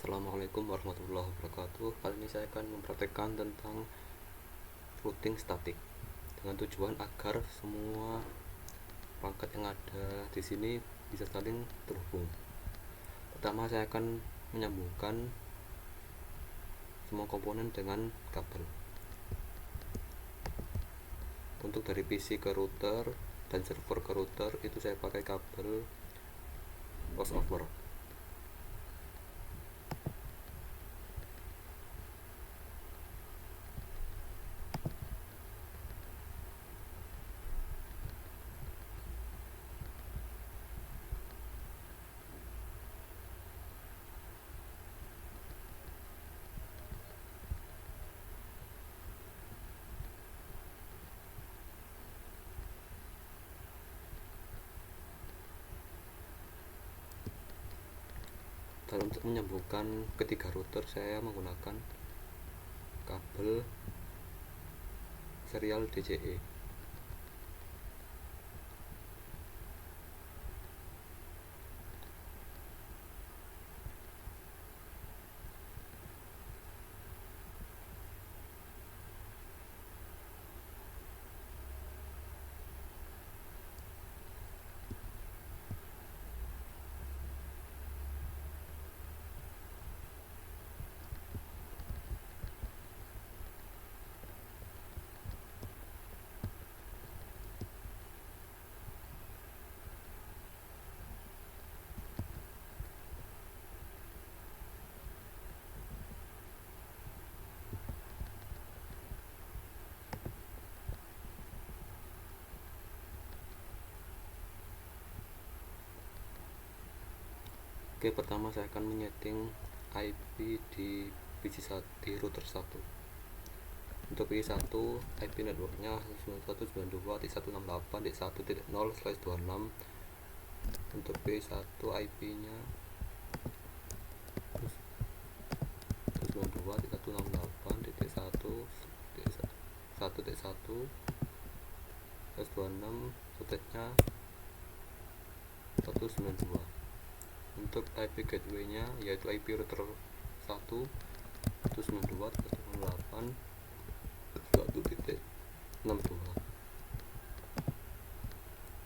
Assalamualaikum warahmatullahi wabarakatuh. Kali ini saya akan mempraktekkan tentang routing statik dengan tujuan agar semua perangkat yang ada di sini bisa saling terhubung. Pertama, saya akan menyambungkan semua komponen dengan kabel. Untuk dari PC ke router dan server ke router itu saya pakai kabel crossover. Dan untuk menyambungkan ketiga router saya menggunakan kabel serial DCE. Oke, pertama saya akan menyeting IP di PC1 di router 1. Untuk PC1 IP networknya 192.168.1.0/26. Untuk PC1 IP nya 192.168.1.1/26 192. Untuk IP gateway nya yaitu IP router 1 192.168.1.62.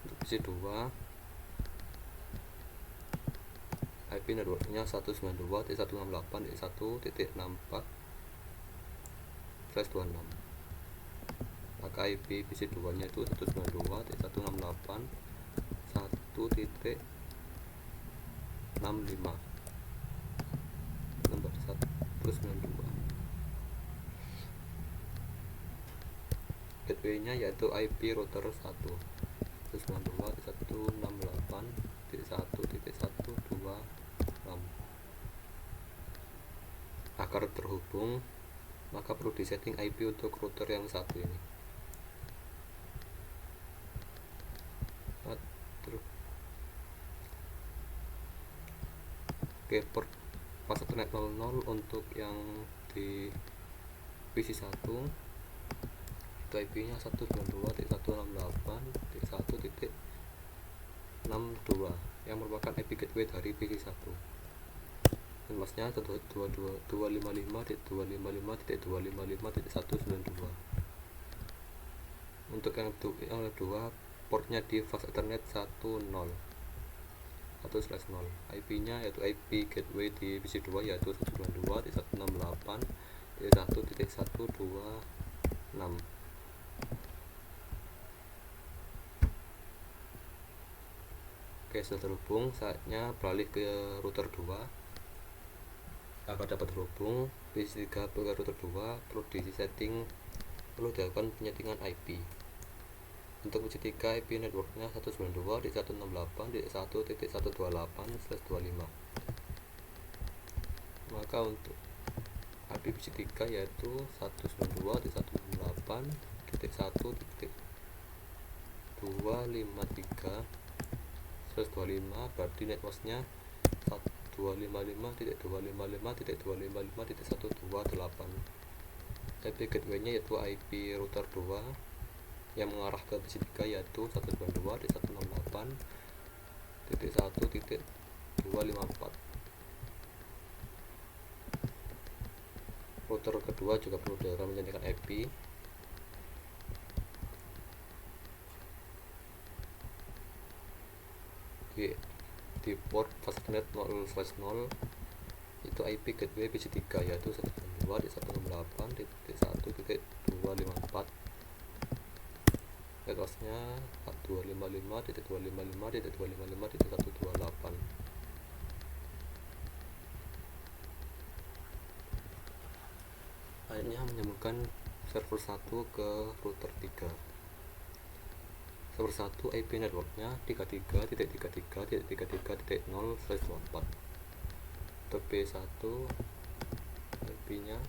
Untuk PC2 IP networknya 192.168.1.64/26. Maka IP PC2 nya itu 192.168.1.65 nomor 192. Gateway nya yaitu IP router 1 192.168.1.1.126. Agar terhubung maka perlu disetting IP untuk router yang satu ini. Oke, port pas Ethernet 00 untuk yang di PC1 itu IP nya 192.168.1.62 yang merupakan IP gateway dari PC1. Dan masnya 255.255.255.192. Untuk yang kedua portnya di fast Ethernet 10 1/0. IP nya yaitu IP gateway di PC2 yaitu 192.168.1.126. Oke, sudah terhubung, saatnya beralih ke router 2. Agar dapat terhubung PC3 ke router 2 perlu dilakukan penyetingan IP. Untuk PC3 IP networknya 192.168.1.128/25. Maka untuk IP PC3 yaitu 192.168.253/25, berarti networknya 255.255.255.128. IP gateway nya yaitu IP router 2 yang mengarah ke PC3 yaitu 192.168.1.254. router kedua juga perlu dilakukan menjadikan IP di port Fastnet 0/0 itu IP gateway PC3 yaitu 192.168.1.254. networknya 255.255.255.128. akhirnya menyambungkan server 1 ke router 3. server 1 IP networknya 33.33.33.0/24. TP1 IP nya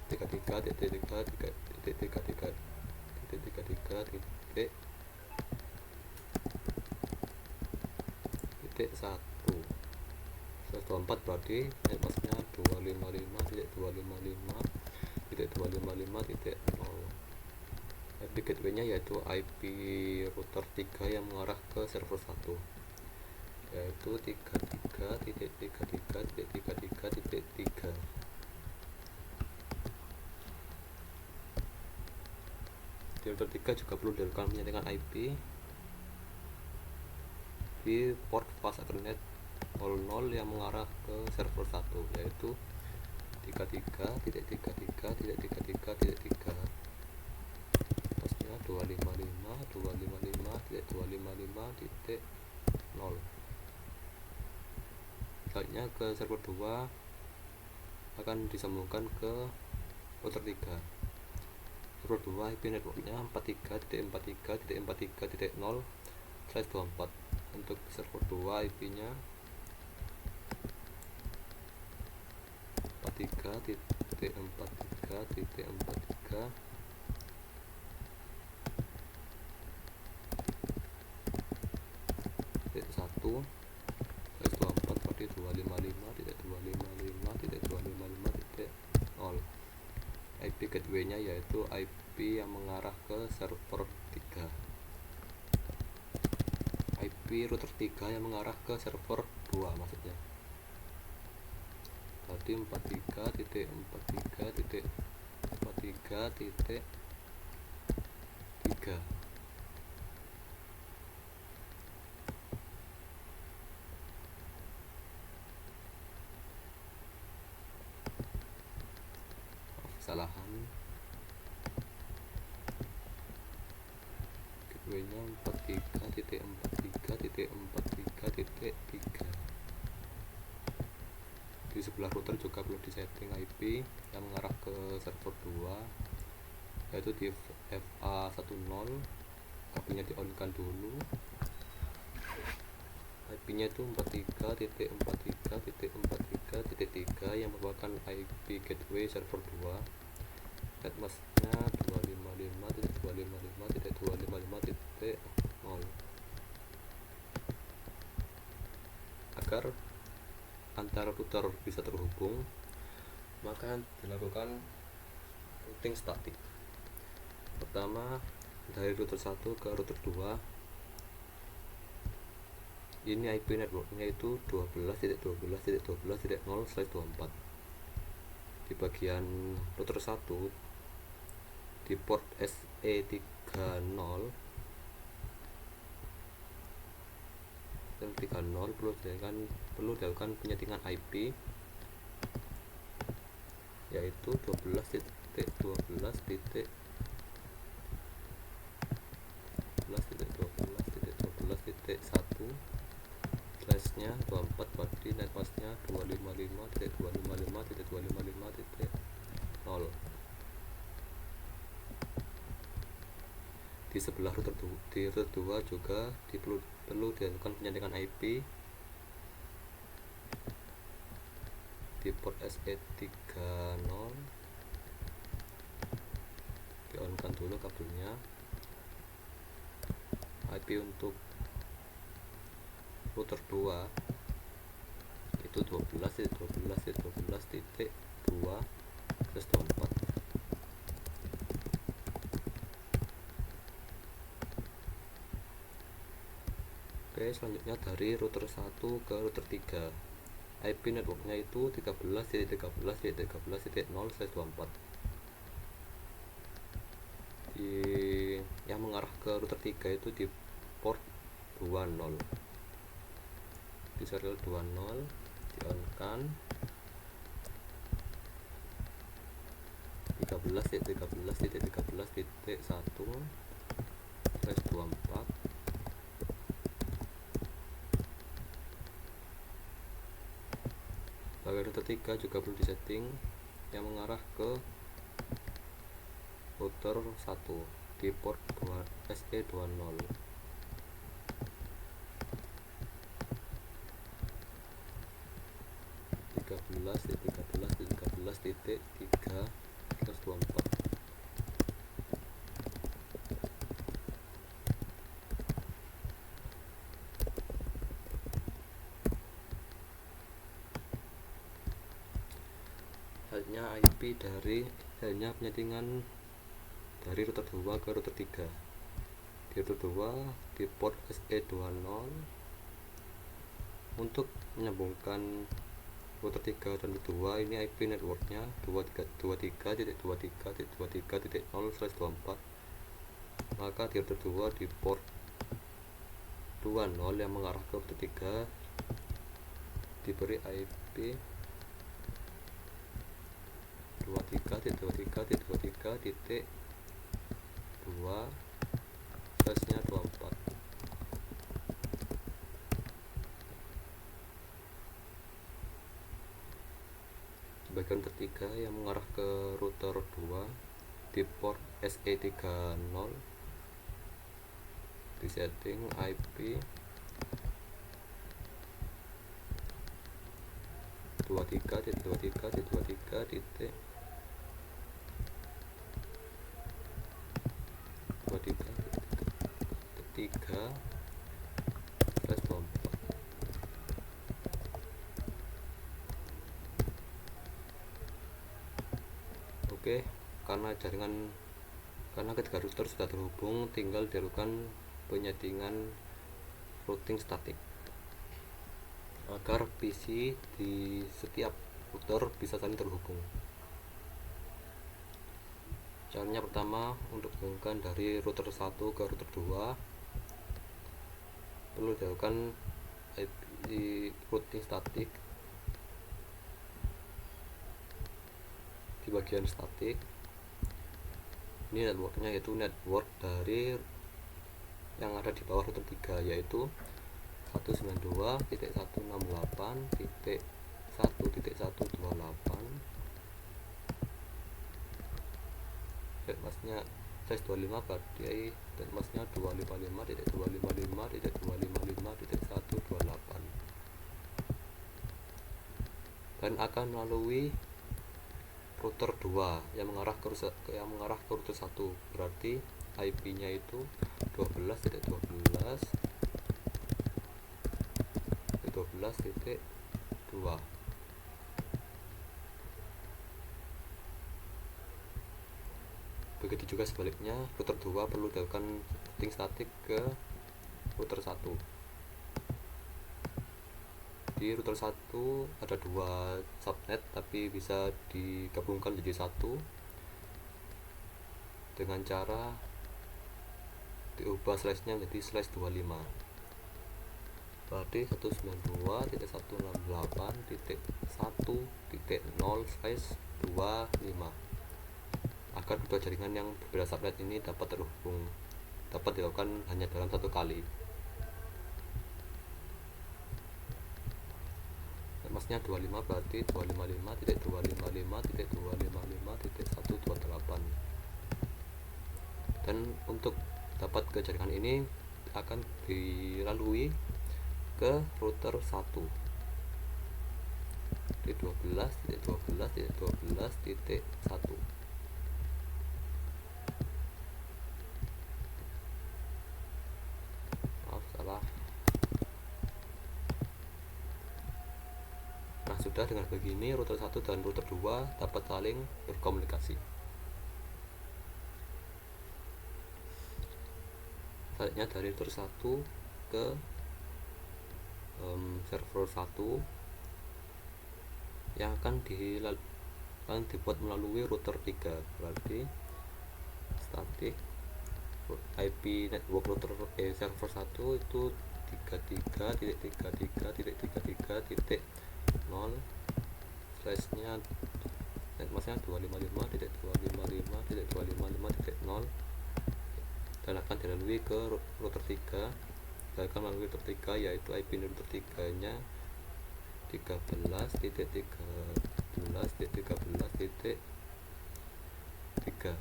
33.33.33.1/24 berarti networknya 255.255.255.0. IP gateway nya yaitu IP router 3 yang mengarah ke server 1 yaitu 33.33.33.3. di router 3 juga perlu dilakukan penyetingan IP di port fast Ethernet 00 yang mengarah ke server 1 yaitu 33.33.33.3. Posnya 255.255.255.0. selanjutnya ke server 2 akan disambungkan ke router 3. server 2 IP networknya 43.43.43.0/24. untuk server 2 IP nya 43.43.43.1/24 berarti 255.255.255.0. IP gateway nya yaitu IP yang mengarah ke server 3. IP router 3 yang mengarah ke server 2 maksudnya berarti 43.43.43.3. kesalahan gateway nya 43.43.43.3. di sebelah router juga perlu disetting IP yang mengarah ke server 2 yaitu di FA10. kabelnya di on kan dulu. IP nya itu 43.43.43.3 yang merupakan IP gateway server 2. netmasknya 255.255.255.0. agar antara router bisa terhubung maka dilakukan routing statik. pertama dari router 1 ke router 2 ini IP networknya itu 12.12.12.0/24. di bagian router 1 di port SE30 dan 30 perlu dilakukan penyetingan IP yaitu 12.12.12.12.12.1 flashnya 24 berarti netmasknya 255.255.255.0. di sebelah router 2 juga perlu dilakukan penyetingan IP di port SE30. di on kan dulu kabelnya. IP untuk router 2 itu 12.12.12.2/24. Oke, selanjutnya dari router 1 ke router 3 IP networknya itu 13.13.13.0/24 di yang mengarah ke router 3 itu di port 20, di serial 20 di on kan 13.13.13.1/24. Bagian router 3 juga perlu disetting yang mengarah ke router 1 di port SE20. Tiga belas titik 3/24. halnya penyetingan dari router 2 ke router 3. Di router 2 di port SE20 untuk menyambungkan router 3 dan router 2 ini IP networknya 23.23.23.0/24. Maka di router 2 di port 20 yang mengarah ke router 3 diberi IP 23.23.23.2/24. Bagian ketiga yang mengarah ke router 2 di port SE30 di setting IP 23.23.23.3/24. Oke, karena ketiga router sudah terhubung, tinggal dilakukan penyetingan routing statik agar PC di setiap router bisa saling terhubung. Caranya pertama, untuk menghubungkan dari router 1 ke router 2 perlu dilakukan IP routing statik. Di bagian statik ini networknya yaitu network dari yang ada di bawah router 3, yaitu 192.168.1.128. Masnya size 25 berarti masnya 255.255.255.128 dan akan melalui router 2 yang mengarah ke router 1, berarti IP-nya itu 12.12.12.2. Begitu juga sebaliknya, router 2 perlu dilakukan routing statik ke router 1. Di router 1 ada 2 subnet, tapi bisa digabungkan jadi satu dengan cara diubah slash-nya menjadi /25. Berarti 192.168.1.0/25 agar kedua jaringan yang berbeda subnet ini dapat dilakukan hanya dalam satu kali. Masnya 25 berarti 255.255.255.128. Dan untuk dapat ke jaringan ini akan dilalui ke router 1 di 12.12.12.1. Maaf, salah. Nah, sudah dengan begini router 1 dan router 2 dapat saling berkomunikasi. Selanjutnya dari router 1 ke server 1 yang akan dibuat melalui router 3. Berarti static IP network router server 1 itu 33.33.33.0 slashnya netmasknya 255.255.255.0 dan akan dilalui ke router 3 dan akan melalui router 3 yaitu IP router 3 nya 13.13.13.3.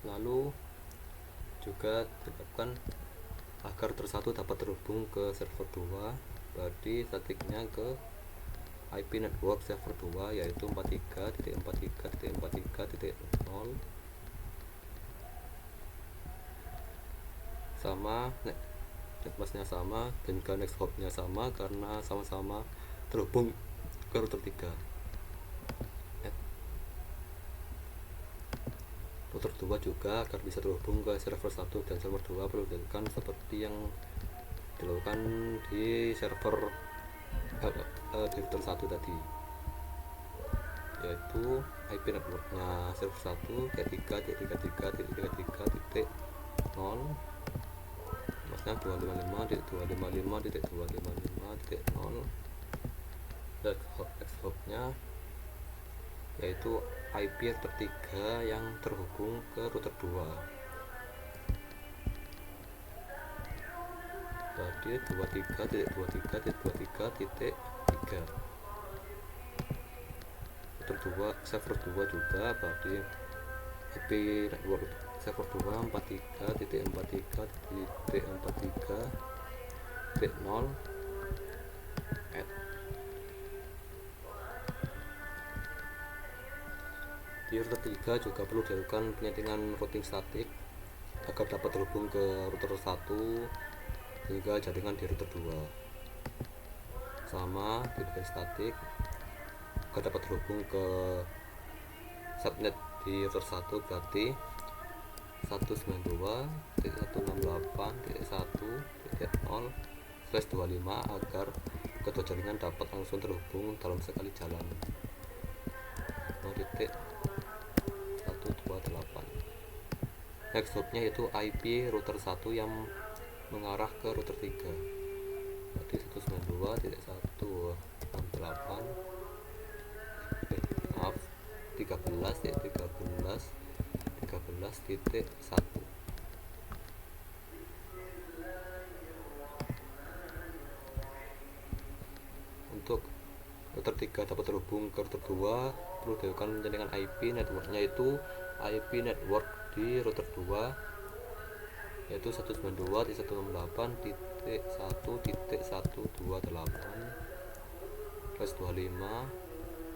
Lalu juga tetapkan agar router 1 dapat terhubung ke server 2. Berarti statiknya ke IP network server 2 yaitu 43.43.43.0 sama netmasknya sama dan juga next hopnya sama karena sama-sama terhubung ke router 3. Router 2 juga agar bisa terhubung ke server 1 dan server 2 perlu dilakukan seperti yang dilakukan di server di router 1 tadi, yaitu IP networknya server 1 33.33.33.0 maksudnya 255.255.255.0 dan hopnya yaitu IP router 3 yang terhubung ke router 2. Berarti 23.23.23.3 router 2 server 2 juga berarti IP network server 2 43.43.43.0 di router 3 juga perlu dilakukan penyetingan routing statik agar dapat terhubung ke router 1 hingga jaringan di router 2 sama di routing statik agar dapat terhubung ke subnet di router 1 berarti 192.168.1.0/25 agar kedua jaringan dapat langsung terhubung dalam sekali jalan. 0.128. Next hopnya itu IP router 1 yang mengarah ke router 3 berarti 192.168 13.13.13.1. Untuk router 3 dapat terhubung ke router 2 perlu dilakukan penjaringan IP networknya itu IP network di router 2 yaitu 192.168.1.128/25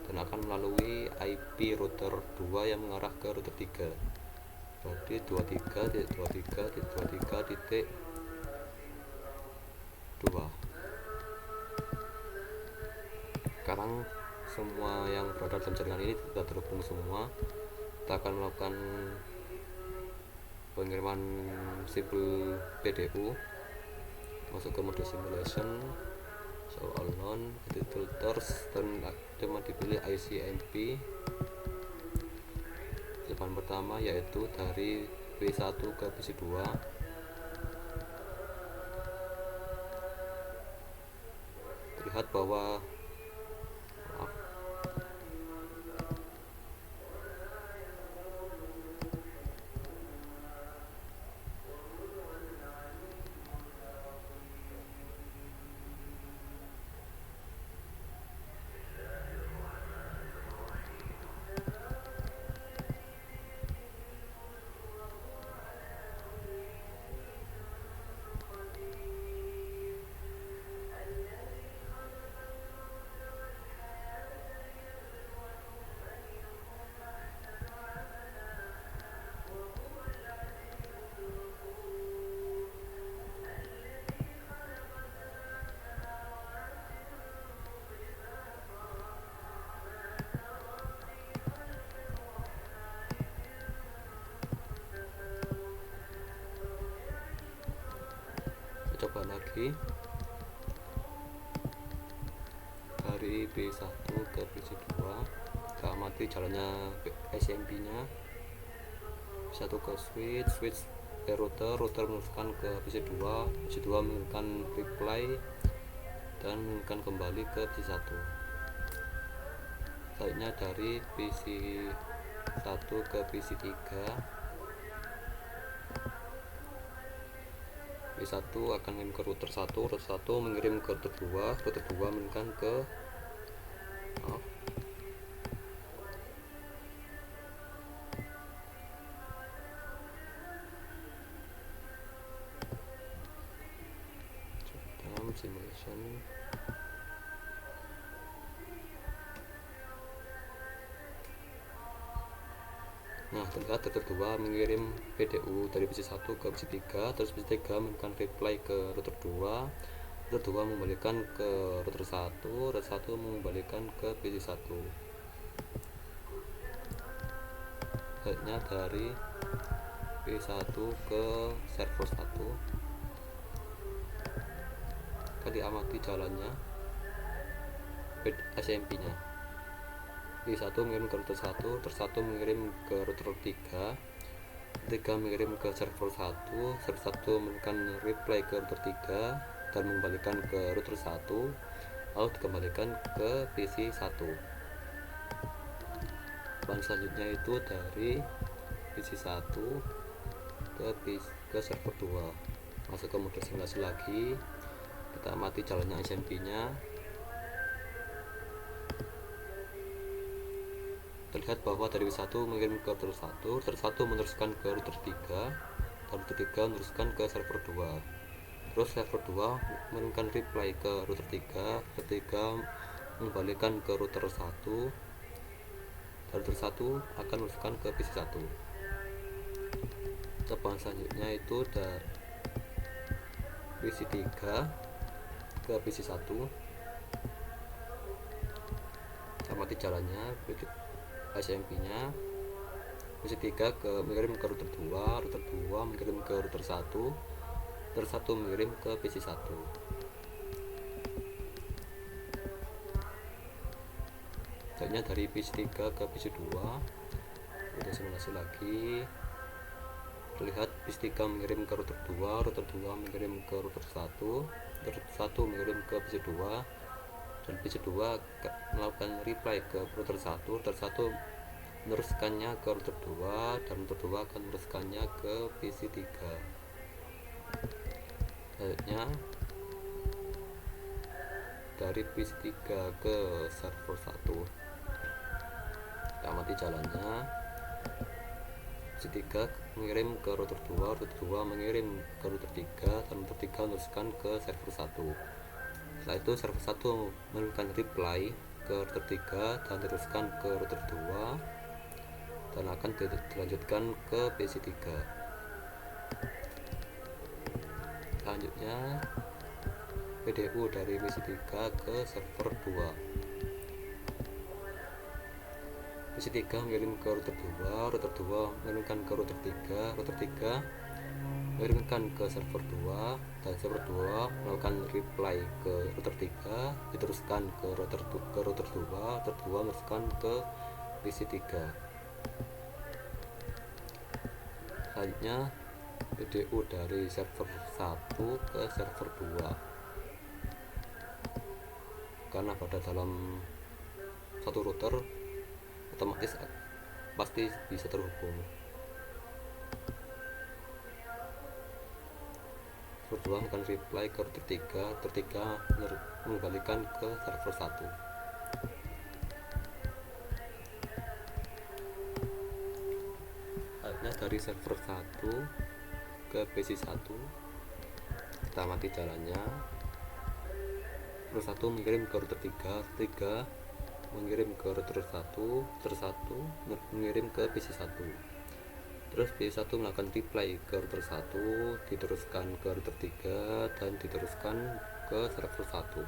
dan akan melalui IP router 2 yang mengarah ke router 3 berarti 23.23.23.2. Sekarang semua yang berada dalam jaringan ini sudah terhubung semua. Kita akan melakukan pengiriman sampel PDU masuk ke mode simulation, show all known, edit filters, dan cuma dipilih ICMP depan pertama yaitu dari P1 ke PC2. Terlihat bahwa coba lagi dari B1 ke B2, kita amati jalannya SMP nya. B1 ke switch router meneruskan ke PC2 mengirimkan reply dan mengirimkan kembali ke PC1. Selanjutnya dari PC1 ke PC3, P1 akan mengirim ke router 1 mengirim ke router 2 mengirimkan ke simulation. Nah, terlihat router 2 mengirim PDU dari PC1 ke PC3, terus PC3 mengirimkan reply ke router 2 mengembalikan ke router 1 mengembalikan ke PC1. Selanjutnya dari P1 ke server 1, kita amati jalannya SMP nya. P1 mengirim ke router 1 mengirim ke router 3 mengirim ke server 1 mengirimkan reply ke router 3 dan mengembalikan ke router 1, lalu dikembalikan ke PC1. Dan selanjutnya itu dari PC1 ke server 2, masuk ke mode simulasi lagi. Kita amati jalannya SMP nya. Terlihat bahwa dari P1 mengirim ke router 1 meneruskan ke router 3 dan router 3 meneruskan ke server 2. Terus server 2 mengirimkan reply ke router 3 mengembalikan ke router 1 dan router 1 akan meneruskan ke PC1. Tahapan selanjutnya itu dari PC3 ke PC1. Amati jalannya SMP nya. PC3 mengirim ke router 2 mengirim ke router 1 mengirim ke PC1. Selanjutnya dari PC3 ke PC2, kita simulasi lagi. Terlihat PC3 mengirim ke router 2 mengirim ke router 1 mengirim ke PC2, dan PC2 melakukan reply ke router 1 meneruskannya ke router 2 dan router 2 akan meneruskannya ke PC3. Selanjutnya dari PC3 ke server 1, kita amati jalannya. PC3 mengirim ke router 2 mengirim ke router 3 dan router 3 meneruskan ke server 1. Setelah itu server 1 mengirimkan reply ke router 3 dan diteruskan ke router 2 dan akan dilanjutkan ke PC3. Selanjutnya PDU dari PC3 ke server 2. PC3 mengirim ke router 2 mengirimkan ke router 3 mengirimkan ke server 2 dan server 2 melakukan reply ke router 3 diteruskan ke router 2 meneruskan ke PC3. Selanjutnya PDU dari server 1 ke server 2, karena pada dalam satu router otomatis pasti bisa terhubung. Server 2 akan reply ke router 3 mengembalikan ke server 1. Akhirnya dari server 1 ke PC1, kita amati jalannya. Server 1 mengirim ke router 3 mengirim ke router 1 mengirim ke PC1. Terus PC1 melakukan reply ke router 1 diteruskan ke router 3 dan diteruskan ke server 1.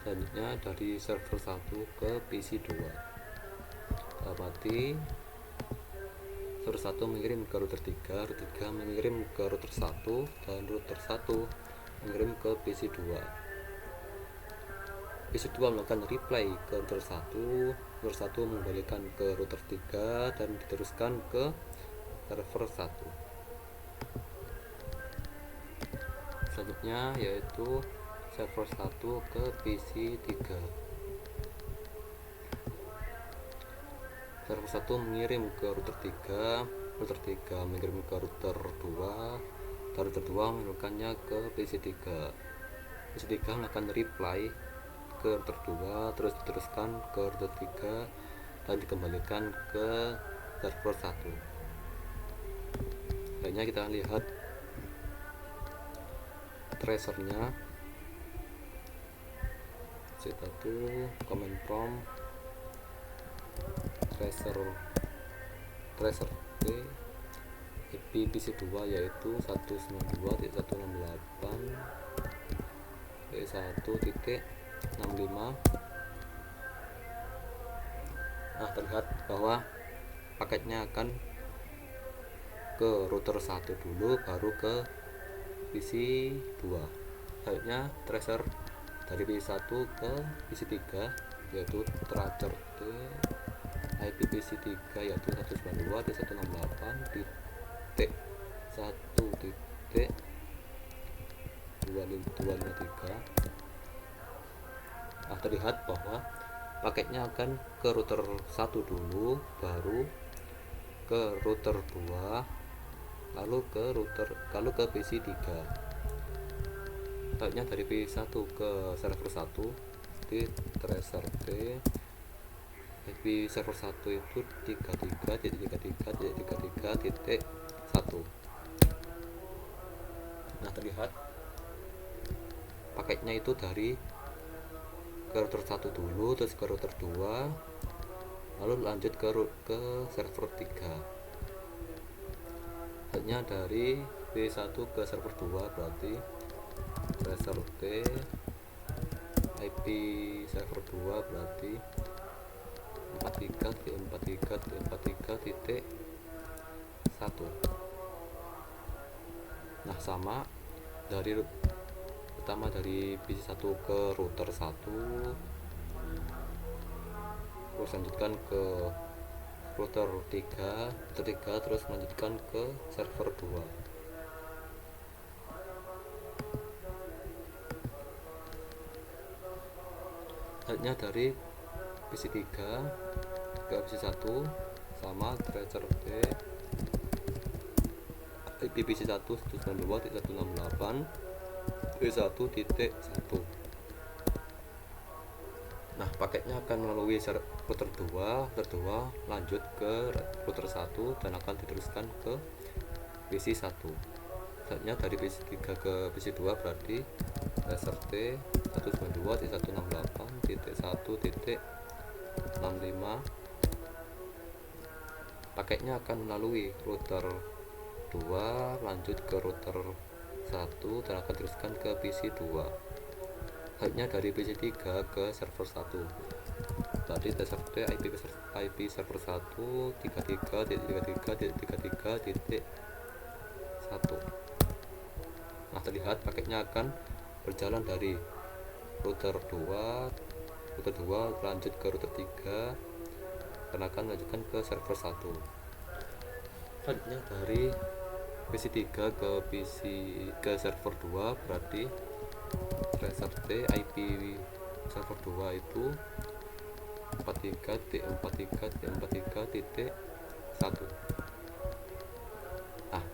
Selanjutnya dari server 1 ke PC2, amati router 1 mengirim ke router 3, router 3 mengirim ke router 1, dan router 1 mengirim ke PC 2. PC 2 melakukan reply ke router 1, router 1 mengembalikan ke router 3 dan diteruskan ke server 1. Selanjutnya yaitu server 1 ke PC 3. Server 1 mengirim ke router 3, router 3 mengirim ke router 2, dan router 2 mengirimkannya ke PC 3. PC 3 melakukan reply ke router 2, terus diteruskan ke router 3 dan dikembalikan ke server 1. Selanjutnya kita lihat tracernya. C1 command prompt tracer T IP PC2 yaitu 192.168.1.65. Nah, terlihat bahwa paketnya akan ke router 1 dulu, baru ke PC 2. Selanjutnya tracer dari PC 1 ke PC 3 yaitu tracer T IP PC 3 yaitu 192.168.1.253. Nah, terlihat bahwa paketnya akan ke router 1 dulu, baru ke router 2, lalu ke PC 3. Selanjutnya dari PC 1 ke server 1 di tracer T IP server 1 itu 33.33.33.1. Nah, terlihat paketnya itu dari ke router 1 dulu, terus ke router 2, lalu lanjut ke server 3. Selanjutnya dari P1 ke server 2 berarti tracer T IP server 2 berarti 43.43.43.1. Nah, sama dari pertama dari PC 1 ke router 1, terus lanjutkan ke router 3, terus melanjutkan ke server 2. Selanjutnya dari PC 3 ke PC 1 sama tracer T IP PC 1 192.168.1.1. Nah, paketnya akan melalui router 2, lanjut ke router 1 dan akan diteruskan ke PC 1. Selanjutnya dari PC 3 ke PC 2 berarti tracer T 192.168.1.65. Paketnya akan melalui router 2 lanjut ke router 1 dan akan teruskan ke PC 2. Selanjutnya dari PC 3 ke server 1 tadi tracer T IP server 1 33.33.33.1. Nah, terlihat paketnya akan berjalan dari router 2 lanjut ke router 3 dan akan melanjutkan ke server 1. Selanjutnya dari PC 3 ke server 2 berarti tracer T IP server 2 itu 43.43.43.1. Nah,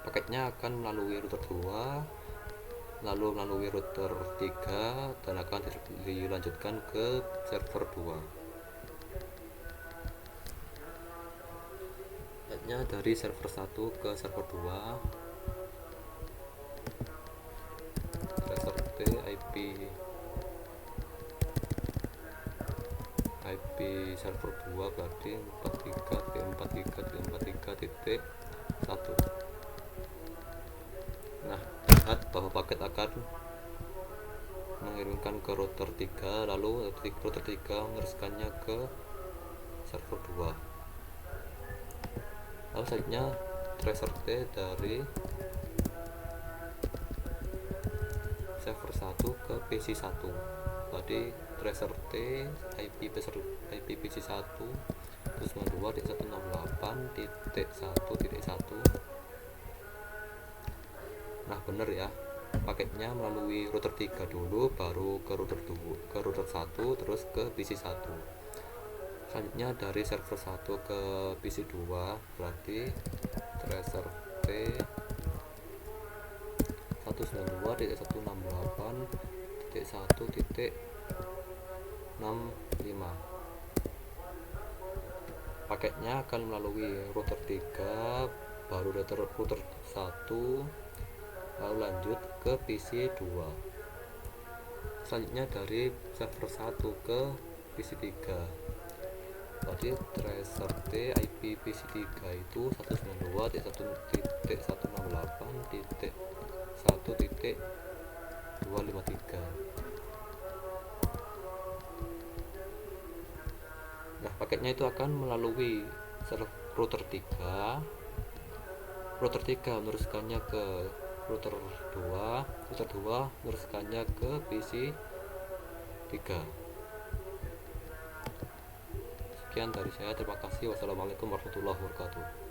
paketnya akan melalui router 2 lalu melalui router 3 dan akan dilanjutkan ke server 2. Selanjutnya dari server 1 ke server 2 tracer T IP server 2 berarti 43.43.43.1. Nah, lihat bahwa paket akan mengirimkan ke router 3, lalu router 3 meneruskannya ke server 2. Lalu selanjutnya tracer T dari server 1 ke PC1. Tadi tracer T IP PC1 192.168.1.1. Nah bener ya, paketnya melalui router 3 dulu, baru ke router 1, terus ke PC1. Selanjutnya dari server 1 ke PC2, berarti tracer T 192.168.1.65. Paketnya akan melalui router 3, baru router 1, lalu lanjut ke PC2. Selanjutnya dari server 1 ke PC3, tadi tracer T IP PC3 itu 192.168.1.253. Nah paketnya itu akan melalui router 3 meneruskannya ke router 2 meneruskannya ke PC 3. Sekian dari saya, terima kasih. Wassalamualaikum warahmatullahi wabarakatuh.